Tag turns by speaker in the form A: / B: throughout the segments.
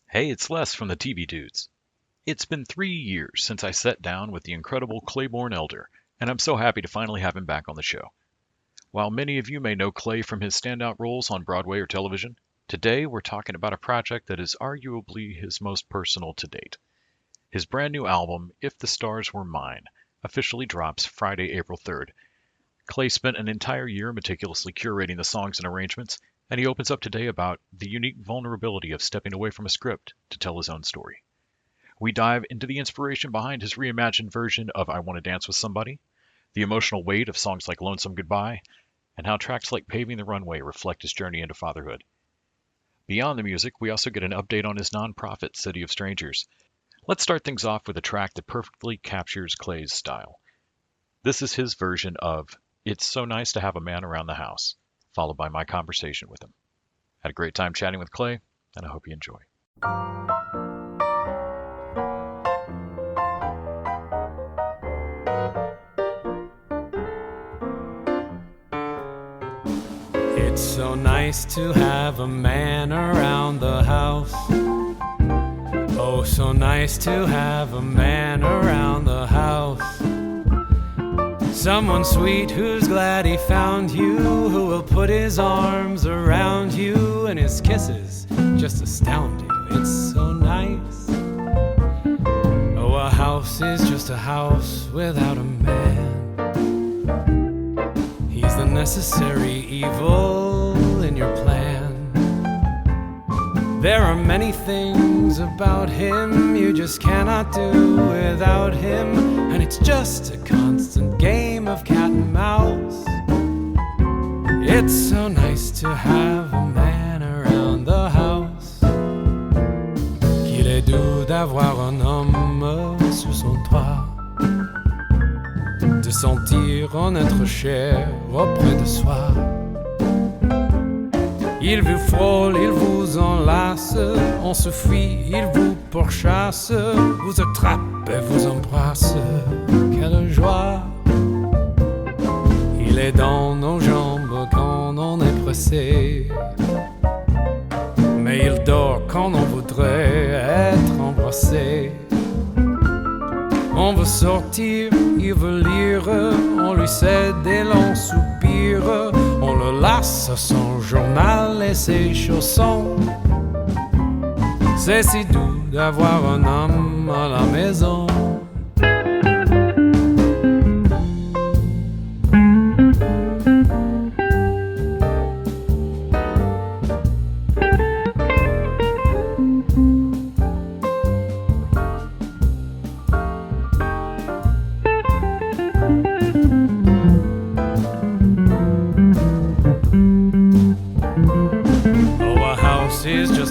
A: Hey, it's Les from the TV Dudes. It's been 3 years since I sat down with the incredible Claybourne Elder, and I'm so happy to finally have him back on the show. While many of you may know Clay from his standout roles on Broadway or television, today we're talking about a project that is arguably his most personal to date. His brand new album, If the Stars Were Mine, officially drops Friday, April 3rd. Clay spent an entire year meticulously curating the songs and arrangements, and he opens up today about the unique vulnerability of stepping away from a script to tell his own story. We dive into the inspiration behind his reimagined version of I Want to Dance with Somebody, the emotional weight of songs like Lonesome Goodbye, and how tracks like Paving the Runway reflect his journey into fatherhood. Beyond the music, we also get an update on his nonprofit, City of Strangers. Let's start things off with a track that perfectly captures Clay's style. This is his version of It's So Nice to Have a Man Around the House, followed by my conversation with him. Had a great time chatting with Clay, and I hope you enjoy.
B: It's so nice to have a man around the house. Oh, so nice to have a man around the house. Someone sweet who's glad he found you, who will put his arms around you, and his kisses just astound you. It's so nice. Oh, a house is just a house without a man. He's the necessary evil in your plan. There are many things about him you just cannot do without him, and it's just a constant game of cat and mouse. It's so nice to have a man around the house, qu'il est doux d'avoir un homme sous son toit, de sentir en être cher auprès de soi. Il vous frôle, il vous enlace, on se fuit, il vous pourchasse, vous attrape et vous embrasse. Quelle joie! Il est dans nos jambes quand on est pressé, mais il dort quand on voudrait être embrassé. On veut sortir, il veut lire, on lui cède et l'on soupire. On le lasse à son journal et ses chaussons. C'est si doux d'avoir un homme à la maison.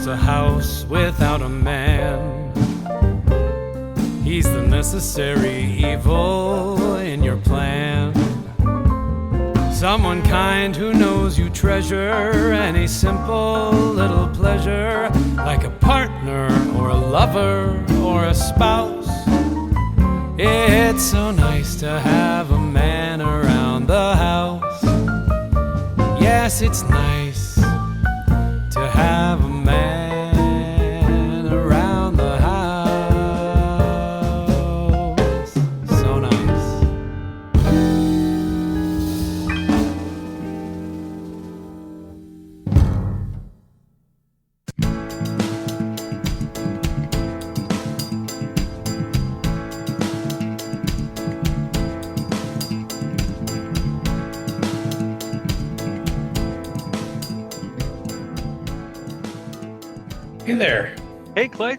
B: A house without a man. He's the necessary evil in your plan. Someone kind who knows you treasure any simple little pleasure, like a partner or a lover or a spouse. It's so nice to have a man around the house. Yes, it's nice to have a man around the house. So nice.
C: Hey there.
A: Hey, Clay.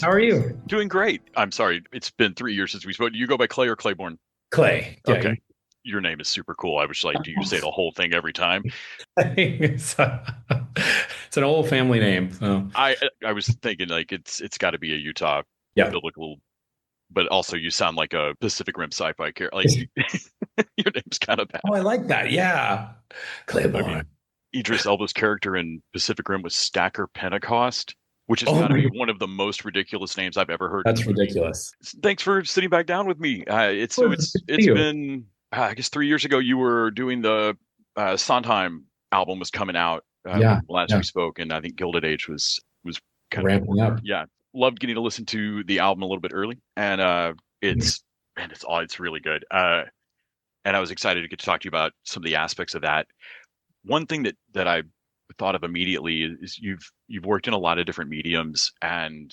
C: How are you?
A: Doing great. I'm sorry. It's been 3 years since we spoke. Do you go by Clay or Claybourne?
C: Clay. Yeah,
A: okay. Your name is super cool. I was like, do you say the whole thing every time?
C: it's an old family name. So.
A: I was thinking like it's got to be a Utah biblical, but also you sound like a Pacific Rim sci-fi character. Like your name's kind of bad.
C: Oh, I like that. Yeah. Claybourne.
A: I mean, Idris Elba's character in Pacific Rim was Stacker Pentecost, which has got to be one of the most ridiculous names I've ever heard.
C: That's ridiculous.
A: Thanks for sitting back down with me. It's been, I guess 3 years ago you were doing the Sondheim album was coming out last we spoke, and I think Gilded Age was kind of
C: Ramping up.
A: yeah, loved getting to listen to the album a little bit early, and it's man, it's really good. And I was excited to get to talk to you about some of the aspects of that. One thing that I thought of immediately is you've worked in a lot of different mediums, and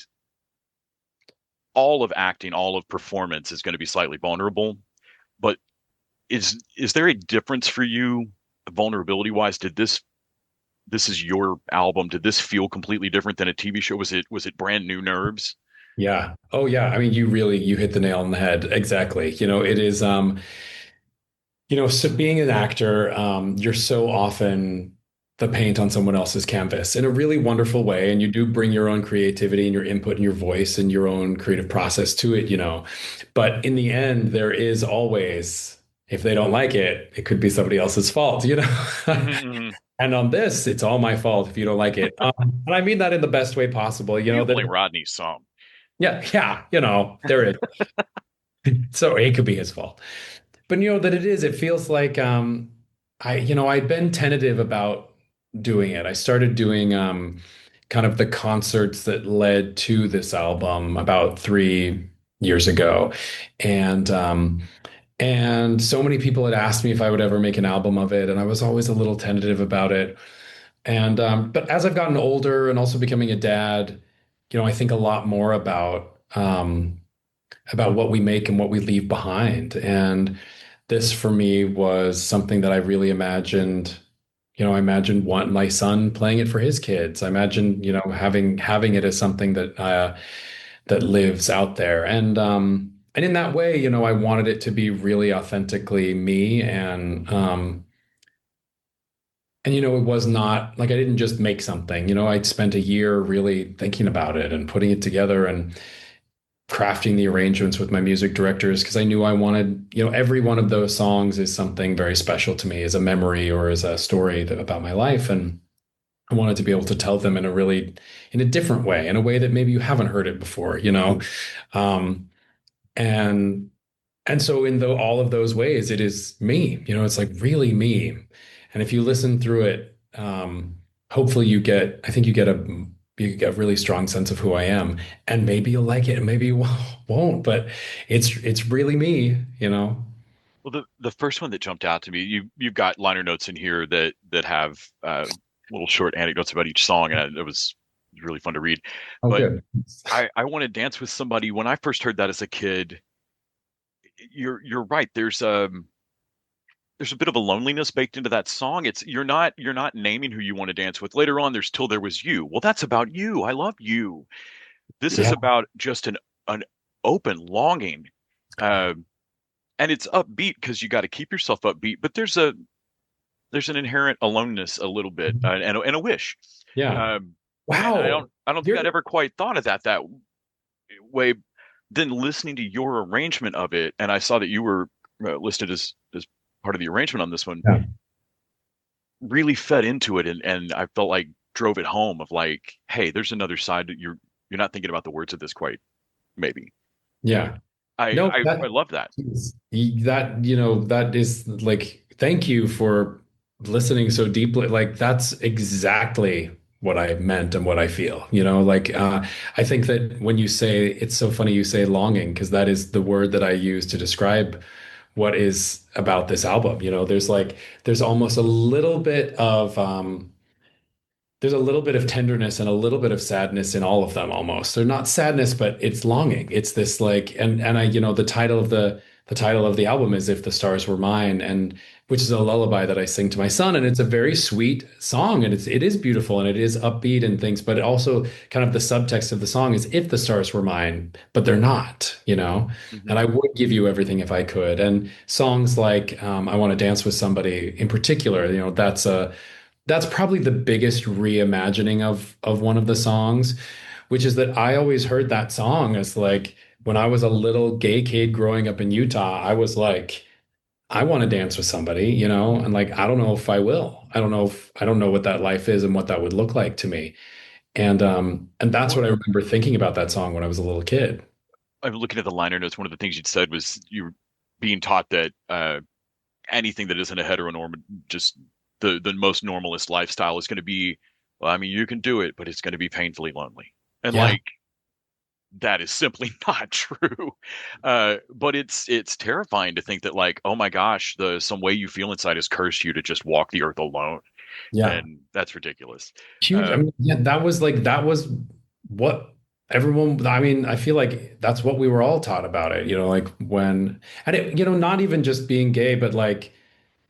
A: all of acting, all of performance is going to be slightly vulnerable. But is there a difference for you, vulnerability wise? Did this is your album? Did this feel completely different than a TV show? Was it brand new nerves?
C: Yeah. Oh yeah. I mean, you hit the nail on the head. Exactly. It is so being an actor, you're so often the paint on someone else's canvas in a really wonderful way. And you do bring your own creativity and your input and your voice and your own creative process to it. But in the end, there is always, if they don't like it, it could be somebody else's fault.
A: Hmm.
C: And on this, it's all my fault if you don't like it. And I mean that in the best way possible.
A: You blame Rodney some.
C: Yeah, yeah, there is. So it could be his fault. But that it feels like I'd been tentative about doing it. I started doing kind of the concerts that led to this album about 3 years ago. And and so many people had asked me if I would ever make an album of it, and I was always a little tentative about it. And but as I've gotten older and also becoming a dad, I think a lot more about what we make and what we leave behind. And this for me was something that I really imagined. I imagined my son playing it for his kids. I imagined, having it as something that lives out there. And in that way, I wanted it to be really authentically me. And it was not like I didn't just make something. I'd spent a year really thinking about it and putting it together and crafting the arrangements with my music directors because I knew I wanted, every one of those songs is something very special to me as a memory or as a story about my life. And I wanted to be able to tell them in a different way, in a way that maybe you haven't heard it before. Um, and and so in all of those ways, it is me, it's like really me. And if you listen through it, hopefully I think you get a really strong sense of who I am. And maybe you'll like it and maybe you won't, but it's really me.
A: Well, the first one that jumped out to me, you've got liner notes in here that have little short anecdotes about each song, and it was really fun to read.
C: Oh,
A: But
C: good.
A: I want to dance with somebody. When I first heard that as a kid, you're right. There's a bit of a loneliness baked into that song. It's you're not naming who you want to dance with. Later on, there's Till There Was You. Well, that's about you. I love you. This is
C: Yeah.
A: about just an open longing. Uh, and it's upbeat because you got to keep yourself upbeat, but there's an inherent aloneness a little bit, and a wish.
C: Yeah.
A: Um, and
C: Wow.
A: I don't think I'd
C: You're
A: ever quite thought of that way. Then listening to your arrangement of it, and I saw that you were listed as part of the arrangement on this one,
C: yeah.
A: really fed into it, and I felt like drove it home of like, hey, there's another side that you're not thinking about the words of this quite, maybe.
C: Yeah.
A: I
C: No,
A: I, I love that.
C: that is like, thank you for listening so deeply. Like, that's exactly what I meant and what I feel. Like, I think that when you say, it's so funny you say longing, because that is the word that I use to describe what is about this album. There's almost a little bit of, there's a little bit of tenderness and a little bit of sadness in all of them almost. They're not sadness, but it's longing. It's this like, and I, the title of the album is If the Stars Were Mine, and which is a lullaby that I sing to my son. And it's a very sweet song, and it is beautiful and it is upbeat and things, but it also kind of the subtext of the song is if the stars were mine, but they're not.
A: Hmm.
C: And I would give you everything if I could. And songs like I Want to Dance with Somebody in particular, that's probably the biggest reimagining of one of the songs, which is that I always heard that song as like when I was a little gay kid growing up in Utah, I was like, I want to dance with somebody, and like I don't know if I will. I don't know what that life is and what that would look like to me. And that's what I remember thinking about that song when I was a little kid.
A: I'm looking at the liner notes. One of the things you'd said was you were being taught that anything that isn't a heteronorm, just the most normalist lifestyle is going to be, well, I mean, you can do it, but it's going to be painfully lonely. And
C: Yeah.
A: like that is simply not true. But it's terrifying to think that like, oh my gosh, the some way you feel inside has cursed you to just walk the earth alone,
C: Yeah.
A: and that's ridiculous.
C: Huge. I
A: Um,
C: mean, yeah, that was what everyone, I mean, I feel like that's what we were all taught about it, like when, and it, not even just being gay, but like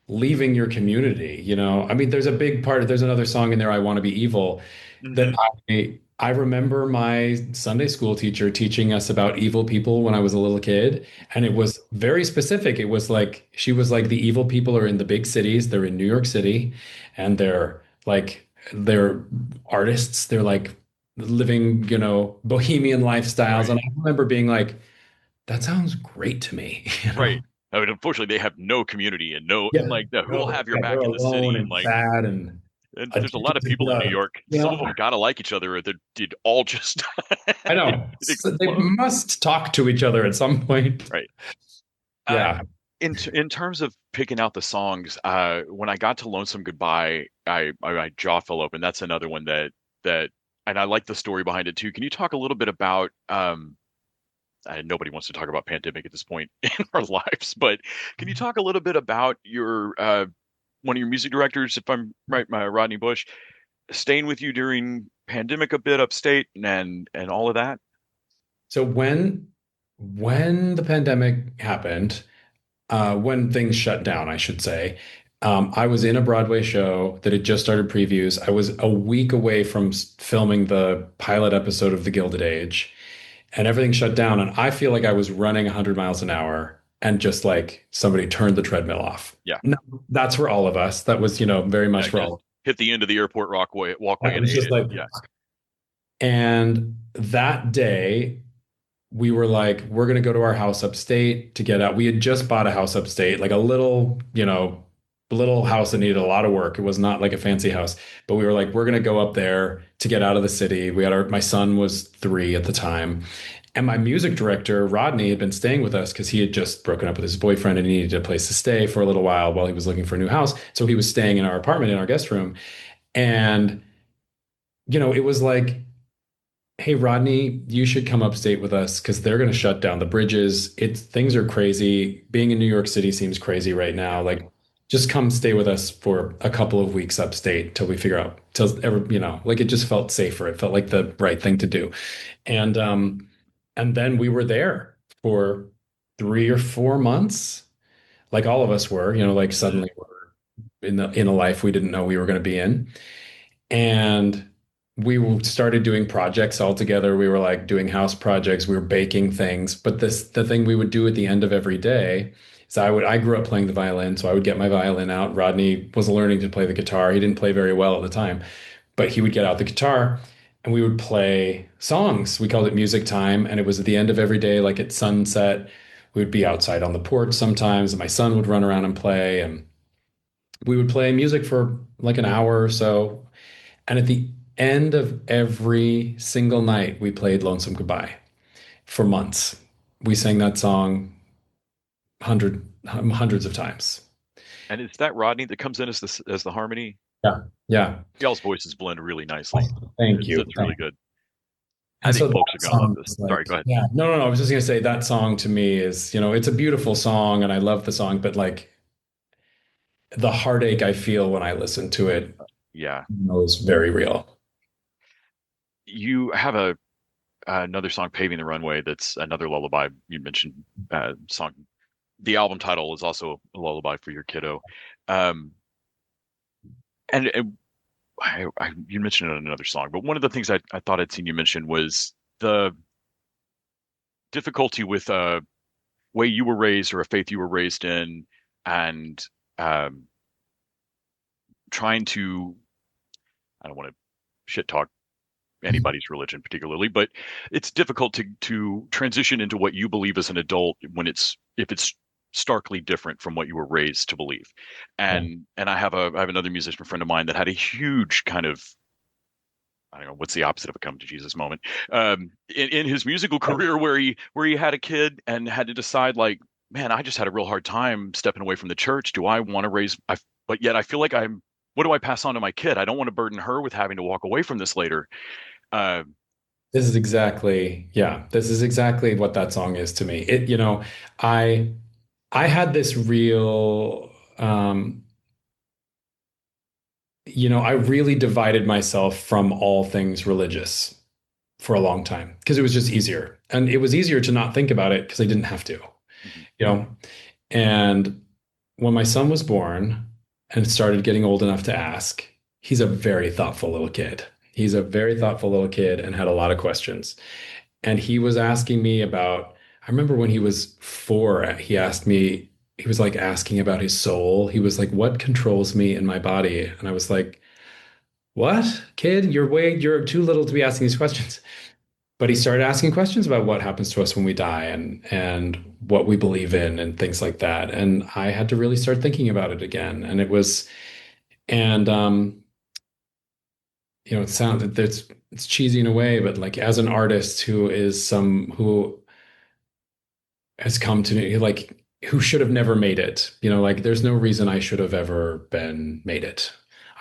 C: leaving your community, I mean, there's another song in there, I Want to Be Evil, that
A: mhm.
C: I remember my Sunday school teacher teaching us about evil people when I was a little kid, and it was very specific. It was like she was like the evil people are in the big cities, they're in New York City, and they're artists, they're like living, bohemian lifestyles.
A: Right,
C: And I remember being like, that sounds great to me,
A: right. I mean, unfortunately, they have no community and no,
C: Yeah,
A: and like, who will
C: no,
A: have your
C: yeah, they're
A: back in the
C: alone
A: city? And
C: and
A: like,
C: sad and
A: and there's a lot
C: addicted
A: of
C: to
A: people in New
C: drugs.
A: York. Some of them gotta like each other, or they'd all just
C: I know. So they
A: explode.
C: must talk to each other at some point.
A: Right. Uh,
C: Yeah.
A: in terms of picking out the songs, when I got to Lonesome Goodbye, my jaw fell open. That's another one that, and I like the story behind it too. Can you talk a little bit about nobody wants to talk about pandemic at this point in our lives, but can you talk a little bit about your one of your music directors, if I'm right, Rodney Bush, staying with you during pandemic a bit upstate and all of that?
C: So when the pandemic happened, when things shut down, I should say, I was in a Broadway show that had just started previews. I was a week away from filming the pilot episode of The Gilded Age, and everything shut down. And I feel like I was running 100 miles an hour, and just like somebody turned the treadmill off.
A: Yeah,
C: No, that's for all of us. That was, very much
A: yeah,
C: for
A: just
C: all.
A: hit the end of the airport walkway
C: It
A: and
C: was
A: ate
C: just
A: it.
C: like,
A: Yeah.
C: and that day, we were like, we're going to go to our house upstate to get out. We had just bought a house upstate, like a little, little house that needed a lot of work. It was not like a fancy house, but we were like, we're going to go up there to get out of the city. My son was 3 at the time. And my music director, Rodney, had been staying with us because he had just broken up with his boyfriend and he needed a place to stay for a little while he was looking for a new house. So he was staying in our apartment, in our guest room. And, it was like, hey Rodney, you should come upstate with us because they're going to shut down the bridges. Things are crazy. Being in New York City seems crazy right now. Like, just come stay with us for a couple of weeks upstate till we figure out till ever, like it just felt safer. It felt like the right thing to do. And then we were there for 3 or 4 months, like all of us were, like
A: Mhm.
C: suddenly we're in a life we didn't know we were going to be in. And started doing projects all together. We were like doing house projects, we were baking things. But the thing we would do at the end of every day is I grew up playing the violin, so I would get my violin out. Rodney was learning to play the guitar. He didn't play very well at the time, but he would get out the guitar and we would play songs. We called it music time. And it was at the end of every day, like at sunset, we would be outside on the porch sometimes, and my son would run around and play, and we would play music for like an hour or so. And at the end of every single night, we played Lonesome Goodbye for months. We sang that song hundreds of times.
A: And is that Rodney that comes in as the harmony?
C: Yeah. Yeah.
A: Y'all's voices blend really nicely.
C: Oh, thank you.
A: It's really good. I
C: And
A: think
C: so
A: folks
C: that
A: are gonna love
C: song
A: this.
C: is
A: Sorry,
C: like,
A: go ahead.
C: yeah, no. I was just gonna say that song to me is, it's a beautiful song and I love the song, but like the heartache I feel when I listen to it,
A: Yeah,
C: is very real.
A: you have another song, "Paving the Runway." That's another lullaby. You mentioned song. The album title is also a lullaby for your kiddo. Um, and you mentioned it in another song, but one of the things I thought I'd seen you mention was the difficulty with a way you were raised or a faith you were raised in, and um, trying to, I don't want to shit talk anybody's religion particularly, but it's difficult to transition into what you believe as an adult when if it's starkly different from what you were raised to believe.
C: Yeah.
A: And I have another musician friend of mine that had a huge kind of, I don't know what's the opposite of a come to Jesus moment, in his musical career, where he had a kid and had to decide like, man, I just had a real hard time stepping away from the church. Do I want to but yet I feel like what do I pass on to my kid? I don't want to burden her with having to walk away from this later. Uh,
C: This is exactly, yeah, this is exactly what that song is to me. I I had this real I really divided myself from all things religious for a long time because it was just easier. And it was easier to not think about it because I didn't have to,
A: Mhm.
C: you know. And when my son was born and started getting old enough to ask, he's a very thoughtful little kid. He's a very thoughtful little kid and had a lot of questions. And he was asking me about, I remember when he was 4, he asked me, he was like asking about his soul. He was like, what controls me in my body? And I was like, what, kid? You're too little to be asking these questions. But he started asking questions about what happens to us when we die and what we believe in and things like that. And I had to really start thinking about it again. And it was, and it sounds it's cheesy in a way, but like as an artist who has come to me, like who should have never made it, like there's no reason I should have ever been made it.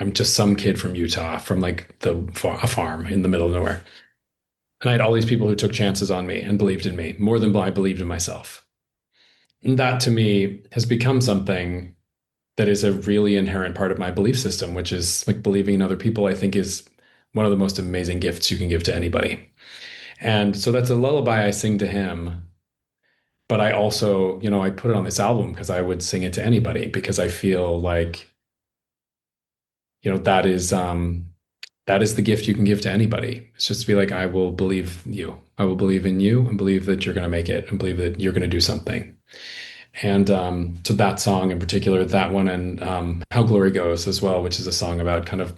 C: I'm just some kid from Utah, from like a farm in the middle of nowhere. And I had all these people who took chances on me and believed in me more than I believed in myself. And that to me has become something that is a really inherent part of my belief system, which is like believing in other people, I think is one of the most amazing gifts you can give to anybody. And so that's a lullaby I sing to him. But I also, I put it on this album because I would sing it to anybody because I feel like, that is the gift you can give to anybody. It's just to be like, I will believe you. I will believe in you and believe that you're going to make it and believe that you're going to do something. And so that song in particular, that one, and How Glory Goes as well, which is a song about kind of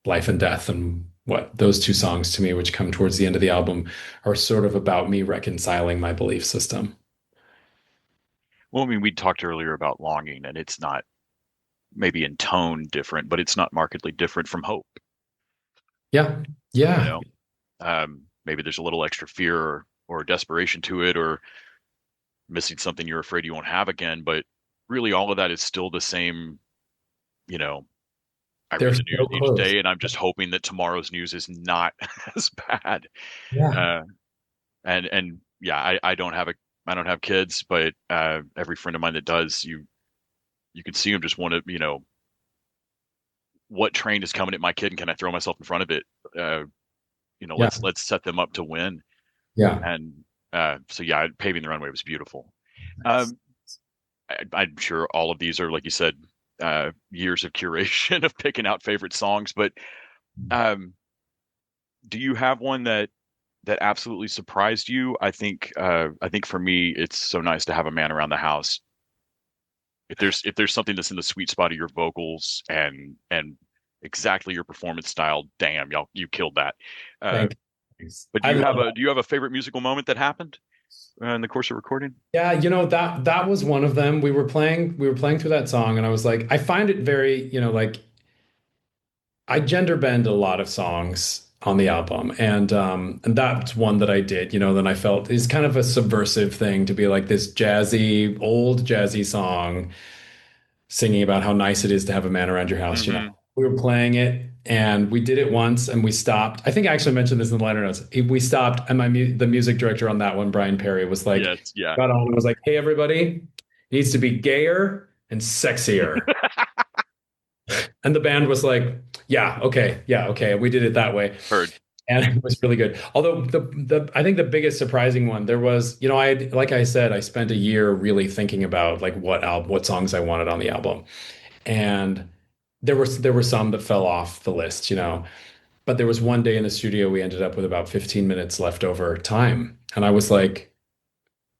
C: life and death. And what those two songs to me, which come towards the end of the album, are sort of about me reconciling my belief system.
A: Well, I mean, we talked earlier about longing, and it's not maybe in tone different, but it's not markedly different from hope.
C: Yeah.
A: You
C: Yeah.
A: know, maybe there's a little extra fear or desperation to it, or missing something you're afraid you won't have again. But really, all of that is still the same. You know, I read
C: There's
A: the
C: no
A: news each
C: close.
A: day, and I'm just hoping that tomorrow's news is not as bad.
C: Yeah.
A: Uh, and yeah, I don't have kids, but every friend of mine that does, you can see them just want to, what train is coming at my kid, and can I throw myself in front of it? Uh,
C: Yeah.
A: let's set them up to win.
C: Yeah.
A: And so yeah, paving the runway was beautiful. Um, I'm sure all of these are, like you said, years of curation of picking out favorite songs. But um, do you have one that absolutely surprised you? I think for me, it's so nice to have a man around the house. If there's something that's in the sweet spot of your vocals and exactly your performance style, damn, y'all, you killed that. Uh,
C: Thank you.
A: but
C: I love that.
A: do you have a favorite musical moment that happened in the course of recording?
C: Yeah, that was one of them. We were playing through that song and I was like, I find it very, like I gender bend a lot of songs on the album, and that's one that I did, then I felt is kind of a subversive thing to be like this jazzy, old jazzy song singing about how nice it is to have a man around your house.
A: Hmm.
C: We were playing it and we did it once and we stopped. I think I actually mentioned this in the liner notes. We stopped and the music director on that one, Brian Perry, was like,
A: Yes, yeah.
C: got on and was like, hey, everybody, it needs to be gayer and sexier. And the band was like, yeah, okay. We did it that way.
A: Heard.
C: And it was really good. Although I think the biggest surprising one there was, like I said, I spent a year really thinking about like what songs I wanted on the album. And there were some that fell off the list. But there was one day in the studio we ended up with about 15 minutes left over time. And I was like,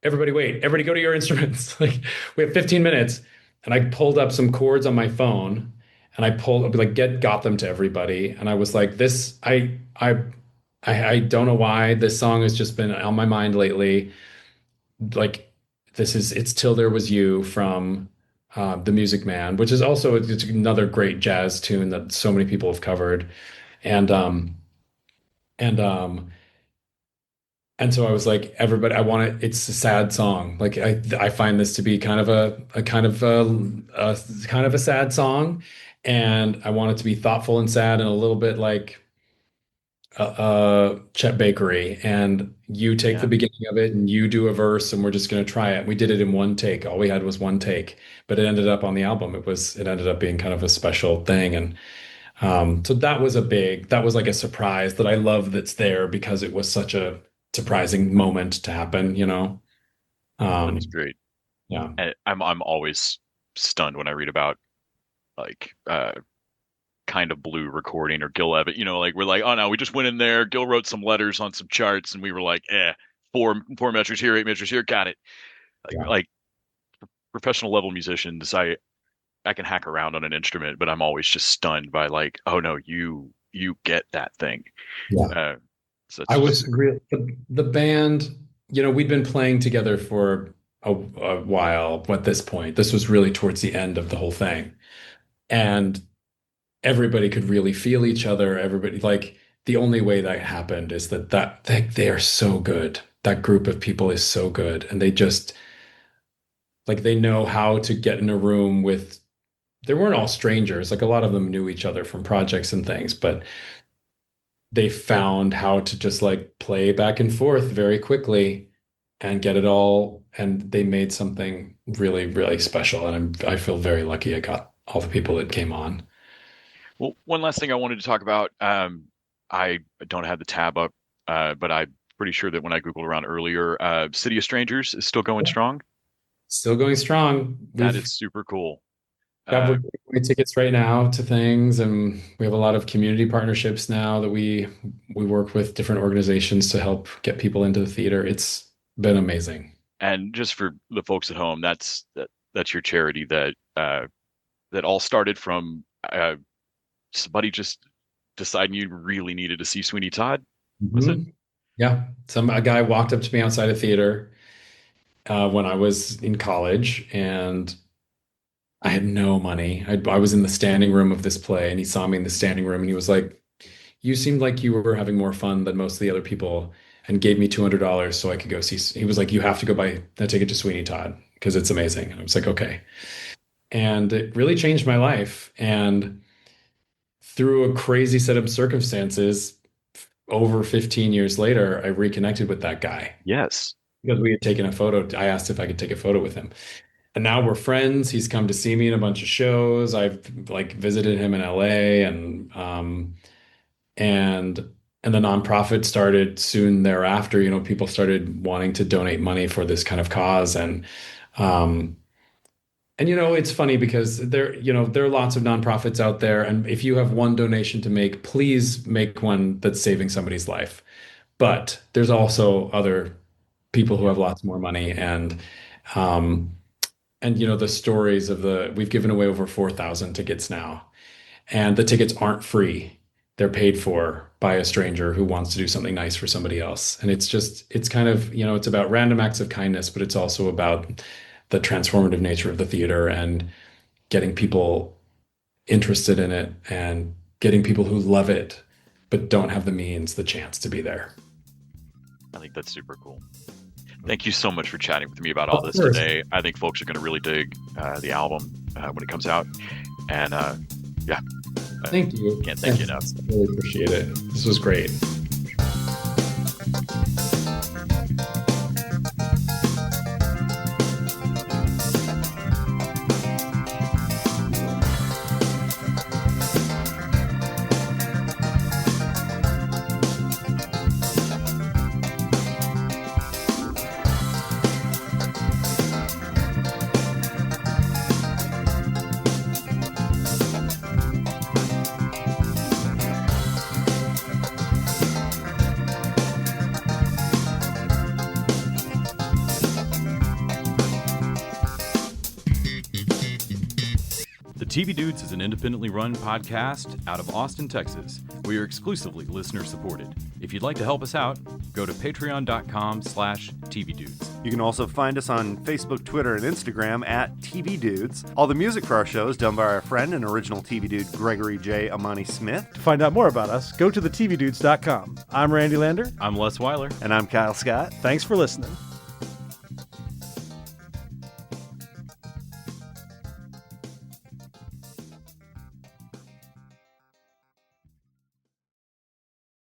C: everybody wait, everybody go to your instruments. Like we have 15 minutes. And I pulled up some chords on my phone and I pulled like got them to everybody. And I was like, this I don't know why this song has just been on my mind lately. Like it's Till There Was You from The Music Man, which is also it's another great jazz tune that so many people have covered. And and um and so I was like, everybody, I want it. It's a sad song. Like I find this to be kind of a kind of a sad song, and I want it to be thoughtful and sad and a little bit like Chet Bakery, and you take the
A: Yeah.
C: beginning of it and you do a verse, and we're just going to try it. We did it in one take. All we had was one take, but it ended up on the album. It ended up being kind of a special thing. And so that was like a surprise that I love that's there because it was such a surprising moment to happen, you know?
A: That's
C: Um,
A: great.
C: yeah.
A: And I'm always stunned when I read about like kind of blue recording or Gil Evans, like we're like, oh no, we just went in there, Gil wrote some letters on some charts and we were like, four measures here, 8 measures here, got it.
C: Yeah.
A: Like professional level musicians, I can hack around on an instrument, but I'm always just stunned by like, oh no, you get that thing.
C: Yeah.
A: Uh, so
C: I
A: it's just
C: was real the band, we'd been playing together for a while at this point. This was really towards the end of the whole thing. And everybody could really feel each other. Everybody, like, the only way that happened is that they are so good. That group of people is so good. And they just like they know how to get in a room with they weren't all strangers. Like a lot of them knew each other from projects and things, but they found how to just like play back and forth very quickly and get it all. And they made something really, really special. And I feel very lucky I got all the people that came on.
A: well. One last thing I wanted to talk about. I don't have the tab up, but I'm pretty sure that when I Googled around earlier, City of Strangers is still going strong.
C: Still going strong.
A: That is super cool.
C: We're
A: Uh,
C: giving away tickets right now to things, and we have a lot of community partnerships now that we work with different organizations to help get people into the theater. It's been amazing.
A: and just for the folks at home, that's your charity that all started from somebody just deciding you really needed to see Sweeney Todd. Was it?
C: Mhm. Yeah, a guy walked up to me outside a theater when I was in college, and I had no money. I was in the standing room of this play, and he saw me in the standing room, and he was like, "You seemed like you were having more fun than most of the other people," and gave me $200 so I could go see. He was like, "You have to go buy a ticket to Sweeney Todd because it's amazing." And I was like, "Okay." And it really changed my life. And through a crazy set of circumstances, over 15 years later, I reconnected with that guy
A: Yes.
C: because we had taken a photo. I asked if I could take a photo with him. And now we're friends. He's come to see me in a bunch of shows. I've like visited him in LA and and the nonprofit started soon thereafter. People started wanting to donate money for this kind of cause. Um and it's funny because there are lots of nonprofits out there. And if you have one donation to make, please make one that's saving somebody's life. But there's also other people who have lots more money um the stories we've given away over 4,000 tickets now, and the tickets aren't free. They're paid for by a stranger who wants to do something nice for somebody else. And it's kind of, it's about random acts of kindness, but it's also about the transformative nature of the theater and getting people interested in it and getting people who love it, but don't have the means, the chance to be there.
A: I think that's super cool. Thank you so much for chatting with me about all
C: Of
A: this
C: course.
A: today. I think folks are going to really dig the album when it comes out. And yeah,
C: Thank you.
A: can't thank you enough.
C: I really appreciate it. This was great.
D: The TV Dudes is an independently run podcast out of Austin, Texas. We are exclusively listener supported. If you'd like to help us out, go to patreon.com/tvdudes.
E: You can also find us on Facebook, Twitter, and Instagram at TV Dudes. All the music for our show is done by our friend and original TV dude Gregory J. Amani Smith.
F: To find out more about us, go to thetvdudes.com. I'm Randy Lander.
D: I'm Les Weiler.
E: And I'm Kyle Scott.
F: Thanks for listening.